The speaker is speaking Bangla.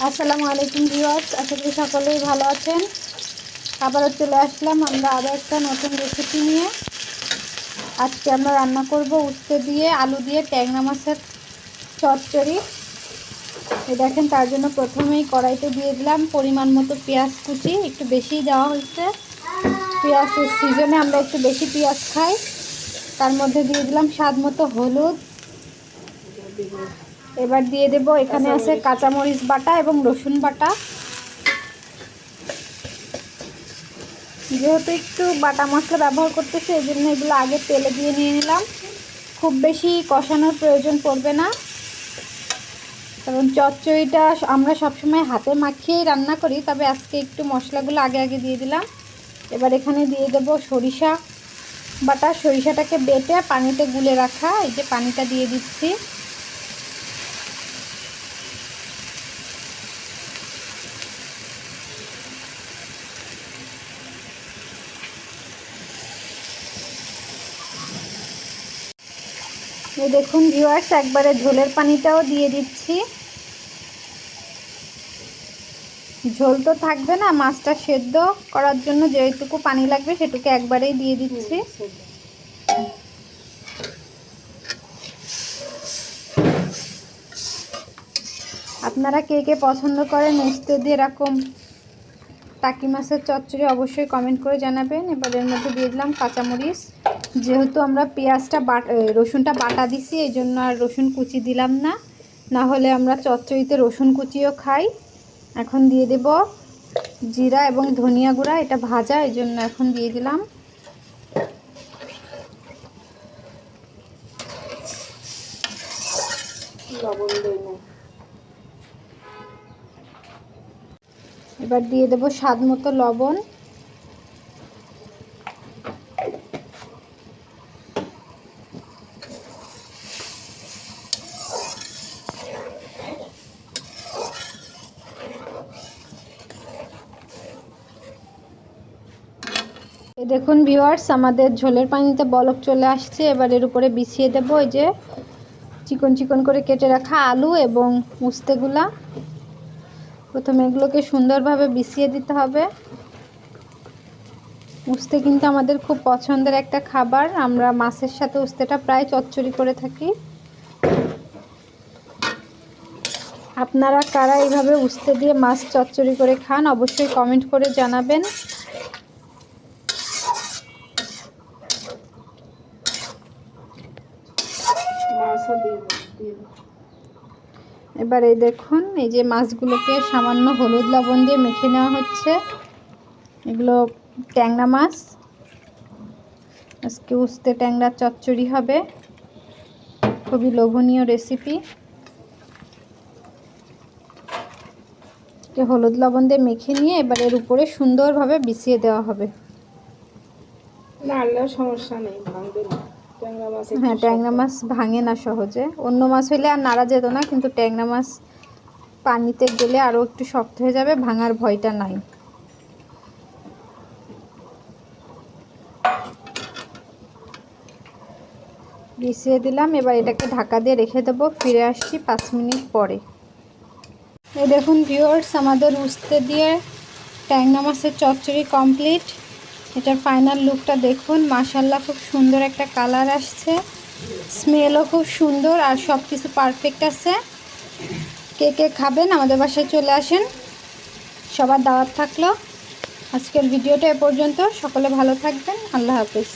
আসসালামু আলাইকুম ভিউয়ার্স, আশা করি সকলেই ভালো আছেন। আবারও চলে আসলাম আমরা আরও একটা নতুন রেসিপি নিয়ে। আজকে আমরা রান্না করব উস্তে দিয়ে আলু দিয়ে ট্যাংরা মাছের চচ্চড়ি। এই দেখেন, তার জন্য প্রথমেই কড়াইতে দিয়ে দিলাম পরিমাণ মতো পেঁয়াজ কুচি, একটু বেশিই দেওয়া হয়েছে। পেঁয়াজের সিজনে আমরা একটু বেশি পেঁয়াজ খাই। তার মধ্যে দিয়ে দিলাম স্বাদ মতো হলুদ। এবার দিয়ে দেব, এখানে আছে কাঁচামরিচ বাটা এবং রসুন বাটা। যেহেতু একটু বাটা মশলা ব্যবহার করতেছি, এই জন্য এগুলো আগে তেলে দিয়ে নিয়ে নিলাম। খুব বেশি কষানোর প্রয়োজন পড়বে না, কারণ চচ্চড়িটা আমরা সবসময় হাতে মাখিয়েই রান্না করি। তবে আজকে একটু মশলাগুলো আগে আগে দিয়ে দিলাম। এবার এখানে দিয়ে দেব সরিষা বাটা। সরিষাটাকে বেটে পানিতে গুলে রাখা, এই যে পানিটা দিয়ে দিচ্ছি। এই দেখুন ভিউয়ার্স, একবারে ঝোলের পানিটাও দিয়ে দিচ্ছি। ঝোল তো থাকবে না, মাছটা সেদ্ধ করার জন্য যেটুকু পানি লাগবে সেটুকু একবারেই দিয়ে দিচ্ছি। আপনারা কে কে পছন্দ করেন উস্তে দিয়ে এরকম টাকি মাছের চচ্চড়ি, অবশ্যই কমেন্ট করে জানাবেন। এবার এর মধ্যে দিয়ে দিলাম কাঁচামরিচ। যেহেতু আমরা পেঁয়াজটা রসুনটা বাটা দিছি, এই জন্য আর রসুন কুচি দিলাম না, না হলে আমরা চচ্চড়িতে রসুন কুচিও খাই। এখন দিয়ে দেব জিরা এবং ধনিয়া গুঁড়া, এটা ভাজা, এই জন্য এখন দিয়ে দিলাম। এবার দিয়ে দেব স্বাদ মতো লবণ। এই দেখুন ভিউয়ার্স, আমাদের ঝোলের পানিতে বলক চলে আসছে। এবার এর উপরে বিছিয়ে দেব এই যে চিকন চিকন করে কেটে রাখা আলু এবং উস্তেগুলা। প্রথমে এগুলোকে সুন্দরভাবে বিছিয়ে দিতে হবে। উস্তে কিন্তু আমাদের খুব পছন্দের একটা খাবার। আমরা মাছের সাথে উস্তেটা প্রায় চচ্চড়ি করে থাকি। আপনারা কারা এইভাবে উস্তে দিয়ে মাছ চচ্চড়ি করে খান, অবশ্যই কমেন্ট করে জানাবেন। এবার এই দেখুন, এই যে মাছগুলোকে সামান্য হলুদ লবণ দিয়ে মেখে নেওয়া হচ্ছে। এগুলো ট্যাংরা মাছ, আজকে উস্তে ট্যাংরা চচ্চড়ি হবে। খুবই লোভনীয় রেসিপি। হলুদ লবণ দিয়ে মেখে নিয়ে এবার এর উপরে সুন্দরভাবে বিছিয়ে দেওয়া হবে। সমস্যা নেই, ভাঙবে না। হ্যাঁ, ট্যাংরা মাছ ভাঙে না সহজে। অন্য মাছ হইলে আর নাড়া যেত না, কিন্তু ট্যাংরা মাছ পানিতে গেলে আরও একটু শক্ত হয়ে যাবে, ভাঙার ভয়টা নাই। বিছিয়ে দিলাম। এবার এটাকে ঢাকা দিয়ে রেখে দেবো। ফিরে আসছি 5 মিনিট পরে। এই দেখুন ভিউয়ার্স, আমাদের উস্তে দিয়ে ট্যাংরা মাছের চচ্চড়ি কমপ্লিট। এটার ফাইনাল লুকটা দেখুন। মাশাআল্লাহ, খুব সুন্দর একটা কালার আসছে, স্মেলও খুব সুন্দর, আর সব কিছু পারফেক্ট আছে। কে কে খাবেন আমাদের বাসায় চলে আসেন, সবার দাওয়াত থাকলো। আজকের ভিডিওটা এ পর্যন্ত। সকলে ভালো থাকবেন। আল্লাহ হাফেজ।